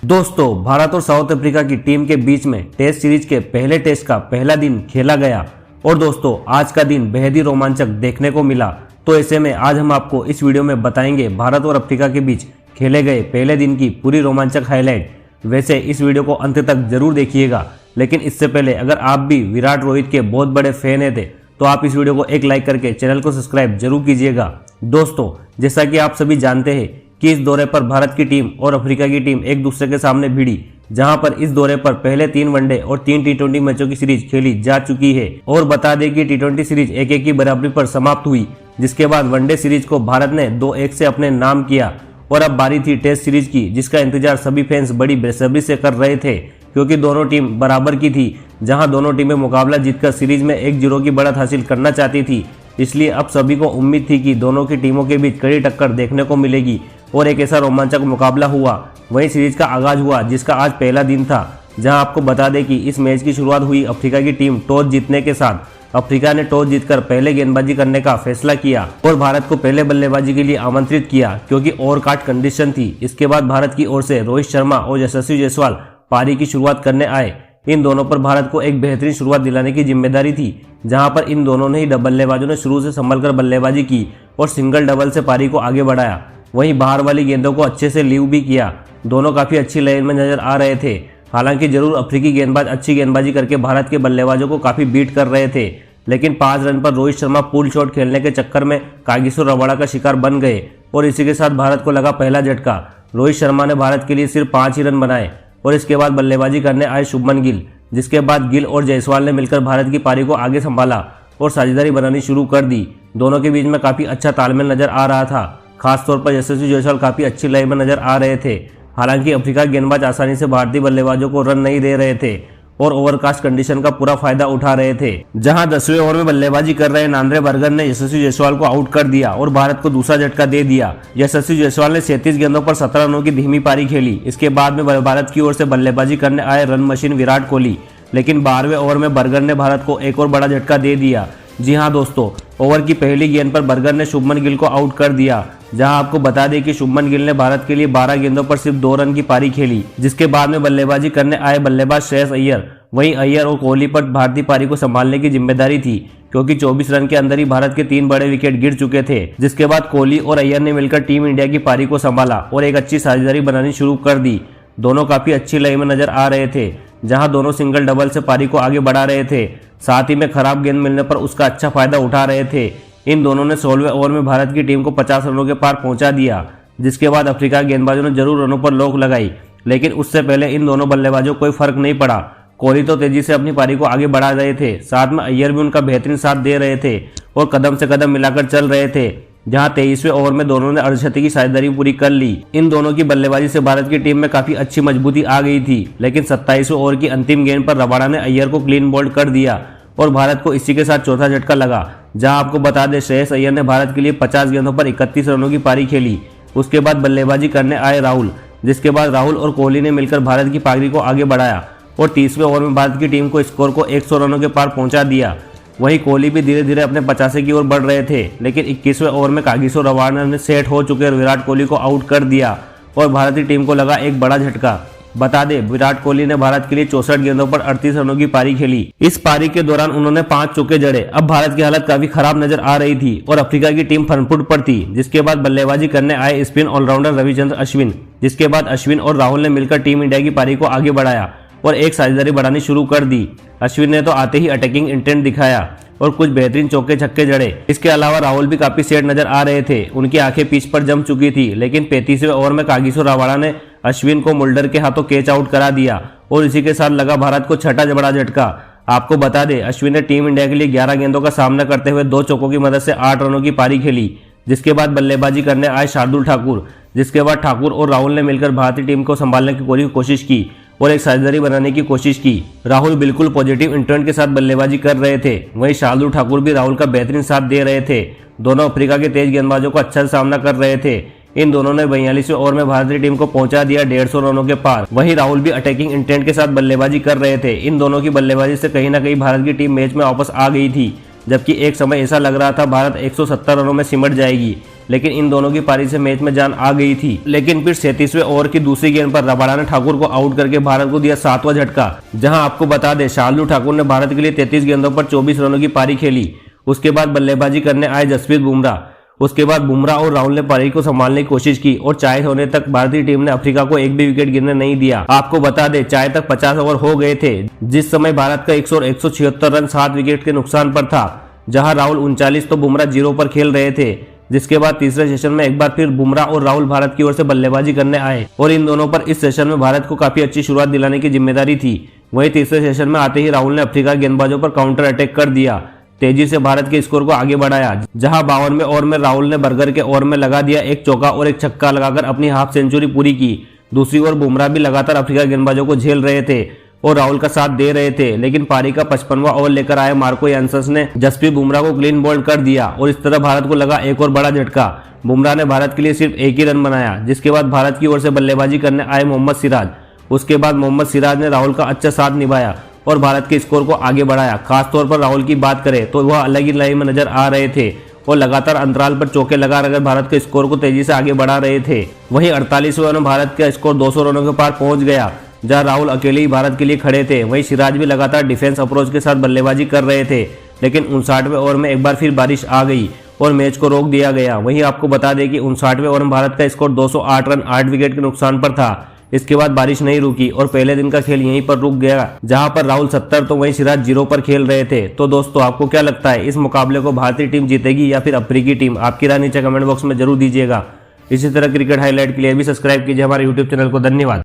दोस्तों, भारत और south Africa की टीम के बीच में टेस्ट सीरीज के पहले टेस्ट का पहला दिन खेला गया और दोस्तों आज का दिन बेहद ही रोमांचक देखने को मिला। तो ऐसे में आज हम आपको इस वीडियो में बताएंगे भारत और अफ्रीका के बीच खेले गए पहले दिन की पूरी रोमांचक हाईलाइट। वैसे इस वीडियो को अंत तक जरूर देखिएगा, लेकिन इससे पहले अगर आप भी विराट रोहित के बहुत बड़े फैन थे तो आप इस वीडियो को एक लाइक करके चैनल को सब्सक्राइब जरूर कीजिएगा। दोस्तों, जैसा कि आप सभी जानते हैं कि इस दौरे पर भारत की टीम और अफ्रीका की टीम एक दूसरे के सामने भिड़ी, जहां पर इस दौरे पर पहले 3 वनडे और 3 टी20 मैचों की सीरीज खेली जा चुकी है। और बता दें कि टी20 सीरीज 1-1 की बराबरी पर समाप्त हुई, जिसके बाद वनडे सीरीज को भारत ने 2-1 से अपने नाम किया और अब बारी थी टेस्ट सीरीज की, जिसका इंतजार सभी फैंस बड़ी बेसब्री से कर रहे थे, क्योंकि दोनों टीम बराबर की थी, जहां दोनों टीमें मुकाबला जीतकर सीरीज में 1-0 की बढ़त हासिल करना चाहती थी। इसलिए अब सभी को उम्मीद थी कि दोनों की टीमों के बीच कड़ी टक्कर देखने को मिलेगी और एक ऐसा रोमांचक मुकाबला हुआ। वहीं सीरीज का आगाज हुआ, जिसका आज पहला दिन था, जहां आपको बता दें कि इस मैच की शुरुआत हुई अफ्रीका की टीम टॉस जीतने के साथ। अफ्रीका ने टॉस जीतकर पहले गेंदबाजी करने का फैसला किया और भारत को पहले बल्लेबाजी के लिए आमंत्रित किया, क्योंकि ओवर काट कंडीशन थी। इसके बाद भारत की ओर से रोहित शर्मा और यशस्वी जायसवाल पारी की शुरुआत करने आए। इन दोनों पर भारत को एक बेहतरीन शुरुआत दिलाने की जिम्मेदारी थी, जहां पर इन दोनों ने ही बल्लेबाजों ने शुरू से संभलकर बल्लेबाजी की और सिंगल डबल से पारी को आगे बढ़ाया। वहीं बाहर वाली गेंदों को अच्छे से लीव भी किया। दोनों काफी अच्छी लाइन में नजर आ रहे थे। हालांकि जरूर अफ्रीकी गेंदबाज अच्छी गेंदबाजी करके भारत के बल्लेबाजों को काफी बीट कर रहे थे, लेकिन 5 रन पर रोहित शर्मा पुल शॉट खेलने के चक्कर में कागिसो रबाडा का शिकार बन गए और इसी के साथ भारत को लगा पहला झटका। रोहित शर्मा ने भारत के लिए सिर्फ 5 ही रन बनाए और इसके बाद बल्लेबाजी करने आए शुभमन गिल, जिसके बाद गिल और जायसवाल ने मिलकर भारत की पारी को आगे संभाला और साझेदारी बनानी शुरू कर दी। दोनों के बीच में काफी अच्छा तालमेल नजर आ रहा था। खासतौर पर यशस्वी जायसवाल काफी अच्छी लाइन में नजर आ रहे थे। हालांकि अफ्रीका गेंदबाज आसानी से भारतीय बल्लेबाजों को रन नहीं दे रहे थे और ओवरकास्ट कंडीशन का पूरा फायदा उठा रहे थे। जहां 10वें ओवर में बल्लेबाजी कर रहे नांद्रे बर्गर ने यशस्वी जायसवाल को आउट कर दिया और भारत को दूसरा झटका दे दिया। यशस्वी जायसवाल ने 37 गेंदों पर 17 रनों की धीमी पारी खेली। इसके बाद में भारत की ओर से बल्लेबाजी करने आए रन मशीन विराट कोहली, लेकिन 12वें ओवर में बर्गर ने भारत को एक और बड़ा झटका दे दिया। जी हां दोस्तों, ओवर की पहली गेंद पर बर्गर ने शुभमन गिल को आउट कर दिया। जहां आपको बता दें कि शुभमन गिल ने भारत के लिए 12 गेंदों पर सिर्फ 2 रन की पारी खेली, जिसके बाद में बल्लेबाजी करने आए बल्लेबाज श्रेयस अय्यर। वहीं अय्यर और कोहली पर भारतीय पारी को संभालने की जिम्मेदारी थी, क्योंकि 24 रन के अंदर ही भारत के 3 बड़े विकेट गिर चुके थे। जिसके बाद कोहली और अय्यर ने मिलकर टीम इंडिया की पारी को संभाला और एक अच्छी साझेदारी बनानी शुरू कर दी। दोनों काफी अच्छी लाइन में नजर आ रहे थे, जहां दोनों सिंगल डबल से पारी को आगे बढ़ा रहे थे, साथ ही में खराब गेंद मिलने पर उसका अच्छा फायदा उठा रहे थे। इन दोनों ने 16वें ओवर में भारत की टीम को 50 रनों के पार पहुंचा दिया, जिसके बाद अफ्रीका गेंदबाजों ने जरूर रनों पर रोक लगाई, लेकिन उससे पहले इन दोनों बल्लेबाजों को कोई फर्क नहीं पड़ा। कोहली तो तेजी से अपनी पारी को आगे बढ़ा रहे थे, साथ में अय्यर भी उनका बेहतरीन साथ दे रहे थे और कदम से कदम मिलाकर चल रहे थे। जहां 23वें ओवर में दोनों ने अर्धशतकी की साझेदारी पूरी कर ली। इन दोनों की बल्लेबाजी से भारत की टीम में काफी अच्छी मजबूती आ गई थी, लेकिन 27वें ओवर की अंतिम गेंद पर रबाडा ने अय्यर को क्लीन बोल्ड कर दिया और भारत को इसी के साथ चौथा झटका लगा। जहां आपको बता दें श्रेयस अय्यर ने भारत के लिए 50 गेंदों पर 31 रनों की पारी खेली। उसके बाद बल्लेबाजी करने आए राहुल, जिसके बाद राहुल और कोहली ने मिलकर भारत की पारी को आगे बढ़ाया और 30वें ओवर में भारत की टीम को स्कोर को 100 रनों के पार पहुंचा दिया। वहीं कोहली भी धीरे धीरे अपने 85 की ओर बढ़ रहे थे, लेकिन 21वें ओवर में कागिसो रबाडा ने सेट हो चुके विराट कोहली को आउट कर दिया और भारतीय टीम को लगा एक बड़ा झटका। बता दें, विराट कोहली ने भारत के लिए 64 गेंदों पर 38 रनों की पारी खेली। इस पारी के दौरान उन्होंने 5 चौके जड़े। अब भारत की हालत काफी खराब नजर आ रही थी और अफ्रीका की टीम फ्रंट फुट पर थी। जिसके बाद बल्लेबाजी करने आए स्पिन ऑलराउंडर रविचंद्रन अश्विन, जिसके बाद अश्विन और राहुल ने मिलकर टीम इंडिया की पारी को आगे बढ़ाया और एक साझेदारी बढ़ानी शुरू कर दी। अश्विन ने तो आते ही अटैकिंग इंटेंट दिखाया और कुछ बेहतरीन चौके छक्के जड़े। इसके अलावा राहुल भी काफी सेट नजर आ रहे थे। उनकी आंखें पिच पर जम चुकी थी, लेकिन 35वें ओवर में कागिसो रबाडा ने अश्विन को मुल्डर के हाथों कैच आउट करा दिया और इसी के साथ लगा भारत को छठा बड़ा झटका। आपको बता दें, अश्विन ने टीम इंडिया के लिए 11 गेंदों का सामना करते हुए 2 चौकों की मदद से 8 रनों की पारी खेली। जिसके बाद बल्लेबाजी करने आए शार्दुल ठाकुर, जिसके बाद ठाकुर और राहुल ने मिलकर भारतीय टीम को संभालने की पूरी कोशिश की और एक साझेदारी बनाने की कोशिश की। राहुल बिल्कुल पॉजिटिव इंटेंट के साथ बल्लेबाजी कर रहे थे, वहीं शार्दुल ठाकुर भी राहुल का बेहतरीन साथ दे रहे थे। दोनों अफ्रीका के तेज गेंदबाजों का अच्छा सामना कर रहे थे। इन दोनों ने 42वें ओवर में भारतीय टीम को पहुंचा दिया 150 रनों के पार। वहीं राहुल भी अटैकिंग इंटेंट के साथ बल्लेबाजी कर रहे थे। इन दोनों की बल्लेबाजी से कहीं ना कहीं भारत की टीम मैच में वापस आ गई थी। जबकि एक समय ऐसा लग रहा था भारत 170 रनों में सिमट जाएगी, लेकिन इन दोनों की पारी से मैच में जान आ गई थी। लेकिन फिर 37वें ओवर की दूसरी गेंद पर रबाडा ने ठाकुर को आउट करके भारत को दिया 7वां झटका, जहां आपको बता दें शार्दुल ठाकुर ने भारत के लिए 33 गेंदों पर 24 रनों की पारी खेली। उसके बाद बल्लेबाजी करने आए जसप्रीत बुमराह। उसके बाद बुमराह और राहुल ने पारी को संभालने की कोशिश की और चाय होने तक भारतीय टीम ने अफ्रीका को एक भी विकेट गिरने नहीं दिया। आपको बता दें चाय तक 50 ओवर हो गए थे, जिस समय भारत का 176 रन 7 विकेट के नुकसान पर था, जहां राहुल 39 तो बुमराह 0 पर खेल रहे थे। जिसके बाद तीसरे सेशन में एक बार फिर बुमराह और राहुल भारत की ओर से बल्लेबाजी करने आए और इन दोनों पर इस सेशन में भारत को काफी अच्छी शुरुआत दिलाने की जिम्मेदारी थी। वहीं तीसरे सेशन में आते ही राहुल ने अफ्रीका गेंदबाजों पर काउंटर अटैक कर दिया, तेजी से भारत के स्कोर को आगे बढ़ाया, जहां 52वें ओवर में राहुल ने बर्गर के ओवर में लगा दिया एक चौका और एक छक्का लगाकर अपनी हाफ सेंचुरी पूरी की। दूसरी ओर बुमराह भी लगातार अफ्रीका गेंदबाजों को झेल रहे थे और राहुल का साथ दे रहे थे, लेकिन पारी का 55वां ओवर लेकर आए मार्को यान्सेंस ने जसप्रीत बुमराह को क्लीन बोल्ड कर दिया और इस तरह भारत को लगा एक और बड़ा झटका। बुमराह ने भारत के लिए सिर्फ एक ही रन बनाया, जिसके बाद भारत की ओर से बल्लेबाजी करने आए मोहम्मद सिराज। उसके बाद मोहम्मद सिराज ने राहुल का अच्छा साथ निभाया और भारत के स्कोर को आगे बढ़ाया। खासतौर पर राहुल की बात करें तो वह अलग ही लय में नजर आ रहे थे और लगातार अंतराल पर चौके लगाकर भारत के स्कोर को तेजी से आगे बढ़ा रहे थे। वहीं 48वें ओवर में भारत का स्कोर 200 रनों के पार पहुंच गया, जहां राहुल अकेले ही भारत के लिए खड़े थे। वहीं सिराज भी लगातार डिफेंस अप्रोच के साथ बल्लेबाजी कर रहे थे, लेकिन 59वें ओवर में एक बार फिर बारिश आ गई और मैच को रोक दिया गया। वहीं आपको बता दें कि 59वें ओवर में भारत का स्कोर 208 रन 8 विकेट के नुकसान पर था। इसके बाद बारिश नहीं रुकी और पहले दिन का खेल यहीं पर रुक गया, जहां पर राहुल 70 तो वहीं सिराज 0 पर खेल रहे थे। तो दोस्तों आपको क्या लगता है, इस मुकाबले को भारतीय टीम जीतेगी या फिर अफ्रीकी टीम? आपकी राय नीचे कमेंट बॉक्स में जरूर दीजिएगा। इसी तरह क्रिकेट हाईलाइट के लिए भी सब्सक्राइब कीजिए हमारे यूट्यूब चैनल को। धन्यवाद।